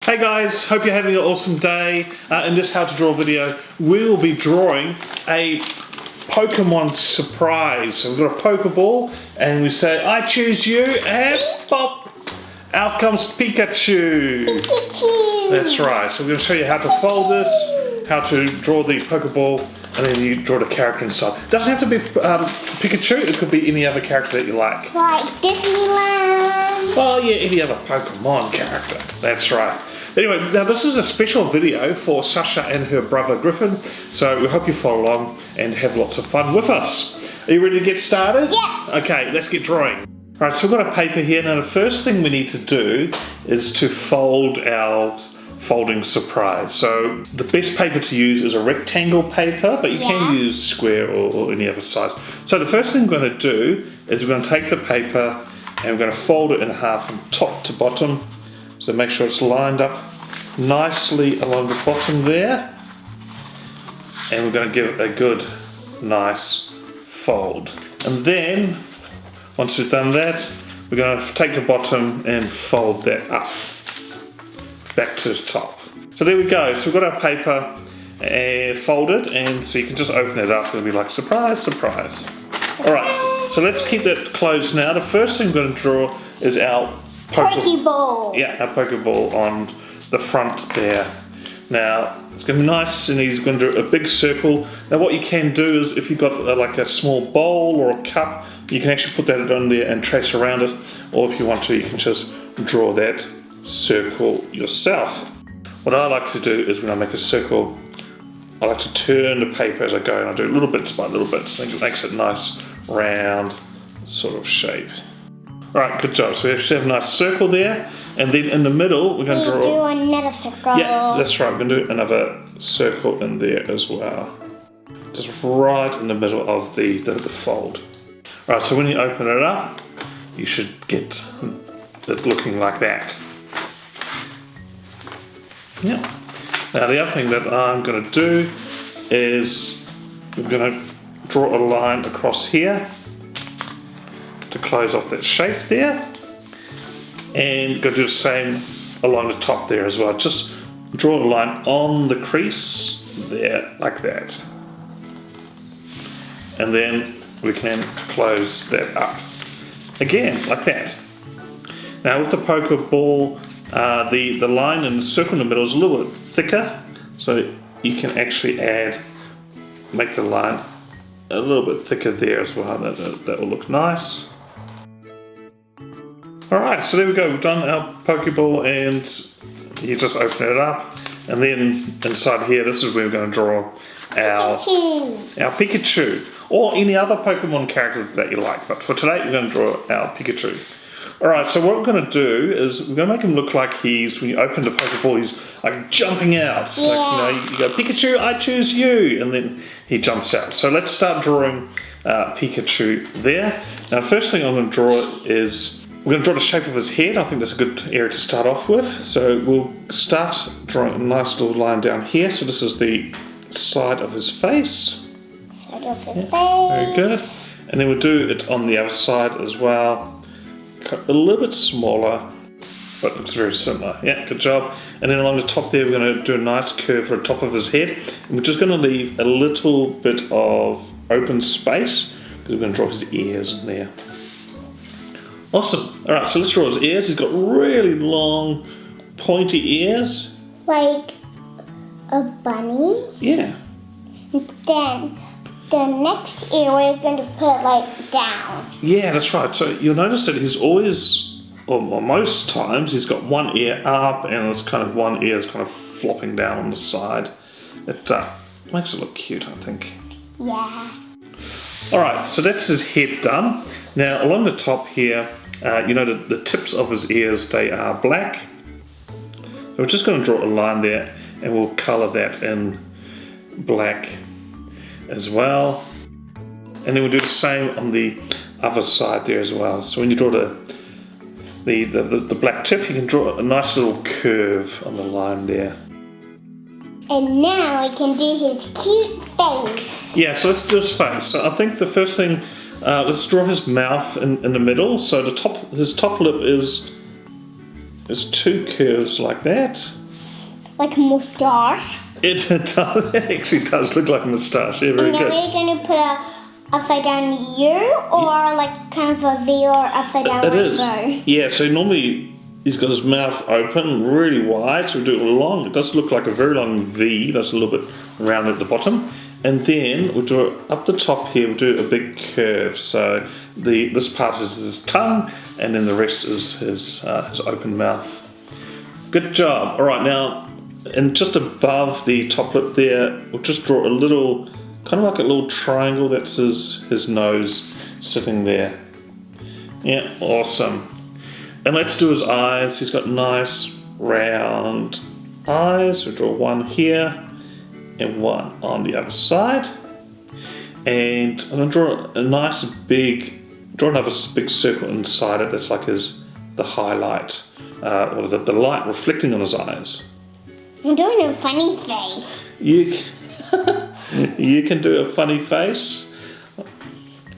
Hey guys, hope you're having an awesome day. In this how to draw video, we will be drawing a Pokemon surprise. So we've got a Pokeball and we say, I choose you, and pop, out comes Pikachu. Pikachu. That's right. So we're going to show you how to fold this, how to draw the Pokeball, and then you draw the character inside. It doesn't have to be Pikachu, it could be any other character that you like. Like Disneyland. Well, yeah, any other Pokemon character. That's right. Anyway, now this is a special video for Sasha and her brother Griffin, so we hope you follow along and have lots of fun with us. Are you ready to get started? Yes. Okay, let's get drawing. Alright, so we've got a paper here. Now the first thing we need to do is to fold our folding surprise. So the best paper to use is a rectangle paper, but you can use square or any other size. So the first thing we're going to do is we're going to take the paper and we're going to fold it in half from top to bottom. So make sure it's lined up nicely along the bottom there. And we're going to give it a good, nice fold. And then, once we've done that, we're going to take the bottom and fold that up, back to the top. So there we go. So we've got our paper folded, and so you can just open it up and be like, surprise, surprise. Alright, so let's keep that closed now. The first thing we're going to draw is our Pokeball. Yeah, our Pokeball on the front there. Now, it's going to be nice, and he's going to do a big circle. Now what you can do is, if you've got like a small bowl or a cup, you can actually put that on there and trace around it. Or if you want to, you can just draw that circle yourself. What I like to do is when I make a circle, I like to turn the paper as I go, and I do little bits by little bits. I think it makes it nice, round sort of shape. Alright, good job. So we have a nice circle there, and then in the middle we're going to draw... do another circle. Yeah, that's right. We're going to do another circle in there as well. Just right in the middle of the fold. Alright, so when you open it up, you should get it looking like that. Yeah. Now the other thing that I'm going to do is we're going to draw a line across here to close off that shape there, and go do the same along the top there as well. Just draw a line on the crease there like that, and then we can close that up again like that. Now with the Pokeball, the line in the circle in the middle is a little bit thicker, so you can actually make the line a little bit thicker there as well. That will look nice. Alright, so there we go, we've done our Pokeball, and you just open it up, and then inside here, this is where we're going to draw our Pikachu, or any other Pokemon character that you like, but for today we're going to draw our Pikachu. Alright, so what we're going to do is we're going to make him look like when you open the Pokeball, he's like jumping out. Yeah. Like, you go, Pikachu, I choose you, and then he jumps out. So let's start drawing Pikachu there. Now, the first thing I'm going to draw is, we're going to draw the shape of his head. I think that's a good area to start off with. So we'll start drawing a nice little line down here. So this is the side of his face. Side of his face. Very good. And then we'll do it on the other side as well. Cut a little bit smaller, but looks very similar. Yeah, good job. And then along the top there, we're going to do a nice curve for the top of his head. And we're just going to leave a little bit of open space, because we're going to draw his ears in there. Awesome. Alright, so let's draw his ears. He's got really long, pointy ears. Like a bunny. Yeah. Then the next ear we're going to put like down. Yeah, that's right. So you'll notice that he's always, or most times, he's got one ear up, and it's kind of one ear is kind of flopping down on the side. It makes it look cute, I think. Yeah. Alright, so that's his head done. Now along the top here, you know the tips of his ears, they are black. So we're just going to draw a line there, and we'll colour that in black as well. And then we'll do the same on the other side there as well. So when you draw the black tip, you can draw a nice little curve on the line there. And now we can do his cute face. Yeah, so let's do his face. So I think the first thing, let's draw his mouth in the middle. So his top lip is there's two curves like that. Like a moustache. It does. It actually does look like a moustache. Yeah, very And then good. we're going to put a upside down U or like kind of a V or upside down It is. rainbow. Yeah, so normally he's got his mouth open, really wide, so we do it long. It does look like a very long V, that's a little bit round at the bottom. And then we'll do it up the top here, we'll do a big curve. So this part is his tongue, and then the rest is his open mouth. Good job. All right, now, and just above the top lip there, we'll just draw a little, kind of like a little triangle. That's his nose sitting there. Yeah, awesome. And let's do his eyes. He's got nice round eyes. We'll draw one here and one on the other side. And I'm going to draw a nice draw another big circle inside it. That's like the highlight, or the light reflecting on his eyes. I'm doing a funny face. You can do a funny face.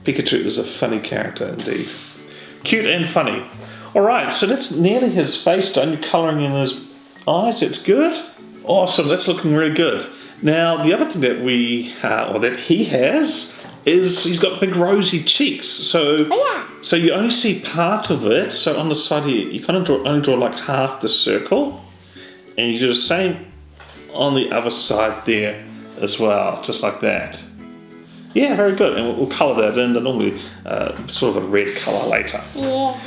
Pikachu is a funny character indeed. Cute and funny. Alright, so that's nearly his face done. You're colouring in his eyes. It's good. Awesome, that's looking really good. Now, the other thing that that he has is he's got big rosy cheeks. So, so you only see part of it. So on the side here, you kind of only draw like half the circle. And you do the same on the other side there as well, just like that. Yeah, very good. And we'll colour that in, normally sort of a red colour later. Yeah.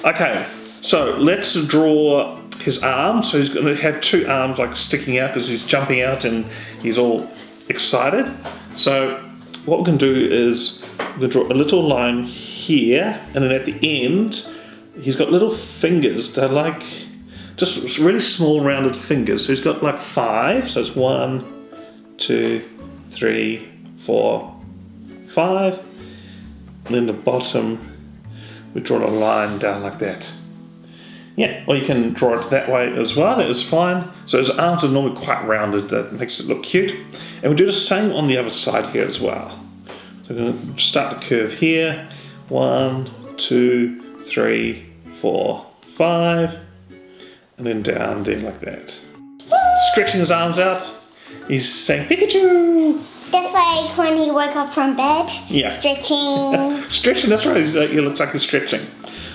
Okay, so let's draw his arms. So he's going to have two arms like sticking out because he's jumping out and he's all excited. So what we're going to do is we're going to draw a little line here, and then at the end he's got little fingers. They're like just really small rounded fingers. So he's got like 5. So it's 1, 2, 3, 4, 5. And then the bottom, we draw a line down like that. Yeah, or you can draw it that way as well. That is fine. So his arms are normally quite rounded. That makes it look cute. And we'll do the same on the other side here as well. So we're going to start the curve here. 1, 2, 3, 4, 5. And then down there like that. Stretching his arms out. He's saying Pikachu! Just like when he woke up from bed. Yeah. Stretching. Stretching, that's right. He looks like he's stretching.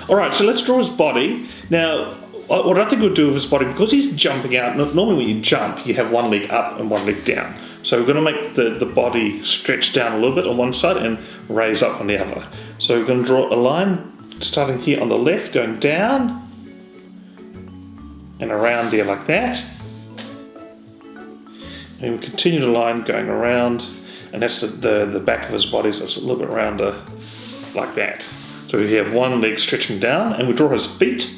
Alright, so let's draw his body. Now, what I think we'll do with his body, because he's jumping out, normally when you jump, you have one leg up and one leg down. So we're going to make the body stretch down a little bit on one side and raise up on the other. So we're going to draw a line starting here on the left, going down and around there like that. And we continue the line going around, and that's the back of his body, so it's a little bit rounder like that. So we have one leg stretching down, and we draw his feet.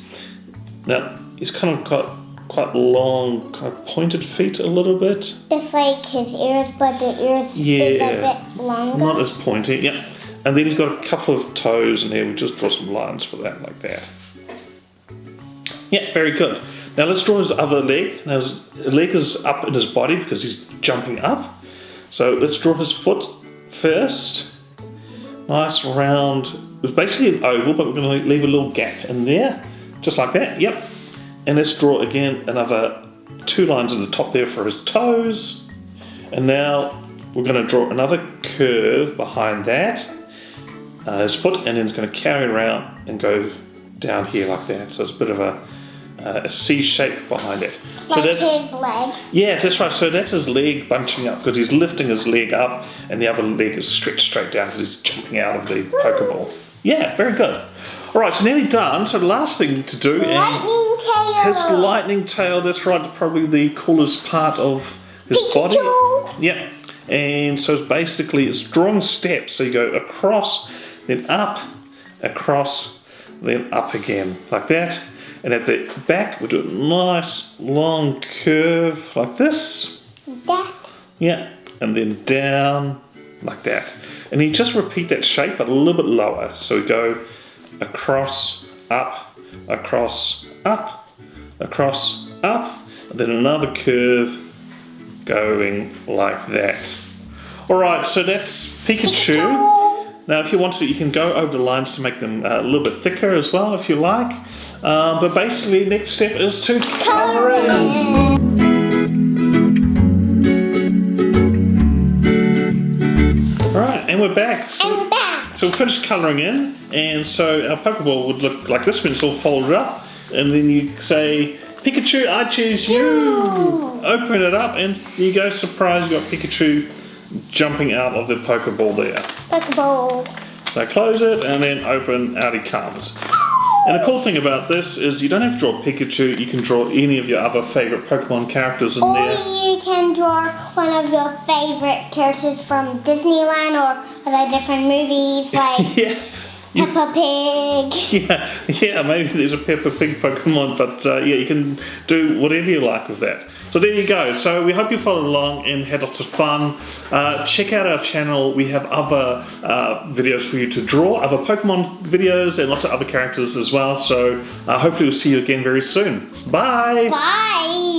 Now, he's kind of got quite long, kind of pointed feet a little bit. Just like his ears, but the ears is a bit longer. Not as pointy, yeah. And then he's got a couple of toes in there. We just draw some lines for that, like that. Yeah, very good. Now let's draw his other leg. Now his leg is up in his body because he's jumping up. So let's draw his foot first. Nice round. It's basically an oval, but we're going to leave a little gap in there. Just like that, yep. And let's draw again another 2 lines at the top there for his toes. And now we're going to draw another curve behind that. His foot, and then it's going to carry around and go down here like that. So it's a bit of a C shape behind it. Like so his leg. Yeah, that's right. So that's his leg bunching up because he's lifting his leg up, and the other leg is stretched straight down because he's jumping out of the Pokeball. Yeah, very good. All right, so nearly done. So the last thing to do, Lightning tail. his lightning tail. That's right. Probably the coolest part of his body. Yeah. And so it's basically it's drawing steps. So you go across, then up, across, then up again, like that. And at the back, we'll do a nice long curve like this. That. Yeah, and then down like that. And you just repeat that shape, but a little bit lower. So we go across, up, across, up, across, up, and then another curve going like that. All right, so that's Pikachu. Now, if you want to, you can go over the lines to make them a little bit thicker as well, if you like. But basically, next step is to colour in. Right, and we're back. So we finished colouring in, and so our Pokeball would look like this when it's all folded up, and then you say, Pikachu, I choose you! Open it up, and there you go, surprise, you got Pikachu jumping out of the Pokeball there. Pokeball. So close it, and then open, out he comes. And the cool thing about this is you don't have to draw Pikachu, you can draw any of your other favourite Pokemon characters in there. Or you can draw one of your favourite characters from Disneyland or other different movies like Yeah. Peppa Pig. Yeah, maybe there's a Peppa Pig Pokemon, but yeah, you can do whatever you like with that. So there you go. So we hope you followed along and had lots of fun. Check out our channel. We have other videos for you to draw, other Pokemon videos, and lots of other characters as well. So hopefully we'll see you again very soon. Bye! Bye!